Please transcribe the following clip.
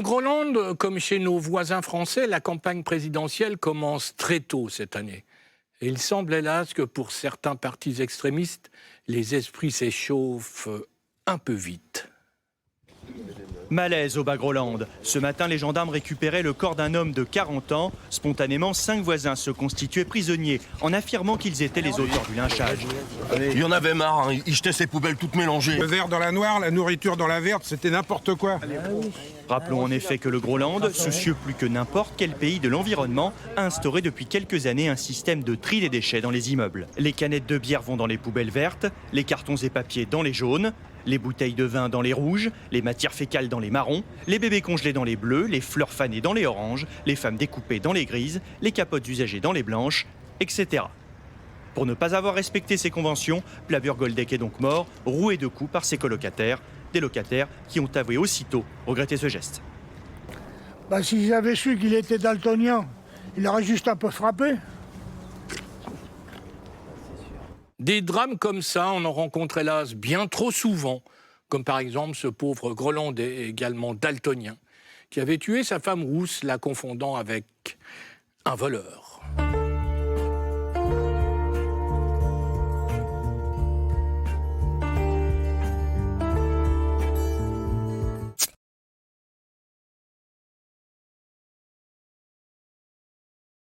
Au Groenland, comme chez nos voisins français, la campagne présidentielle commence très tôt cette année. Et il semble hélas que pour certains partis extrémistes, les esprits s'échauffent un peu vite. Malaise au Bas-Groenland. Ce matin, les gendarmes récupéraient le corps d'un homme de 40 ans. Spontanément, 5 voisins se constituaient prisonniers en affirmant qu'ils étaient les auteurs du lynchage. Il y en avait marre, hein. Ils jetaient ces poubelles toutes mélangées. Le verre dans la noire, la nourriture dans la verte, c'était n'importe quoi. Rappelons en effet que le Groenland, soucieux plus que n'importe quel pays de l'environnement, a instauré depuis quelques années un système de tri des déchets dans les immeubles. Les canettes de bière vont dans les poubelles vertes, les cartons et papiers dans les jaunes, les bouteilles de vin dans les rouges, les matières fécales dans les marrons, les bébés congelés dans les bleus, les fleurs fanées dans les oranges, les femmes découpées dans les grises, les capotes usagées dans les blanches, etc. Pour ne pas avoir respecté ces conventions, Plavur Goldek est donc mort, roué de coups par ses colocataires, des locataires qui ont avoué aussitôt regretter ce geste. Si j'avais su qu'il était daltonien, il aurait juste un peu frappé. Des drames comme ça, on en rencontre hélas bien trop souvent, comme par exemple ce pauvre Groenlandais, également daltonien, qui avait tué sa femme rousse, la confondant avec un voleur.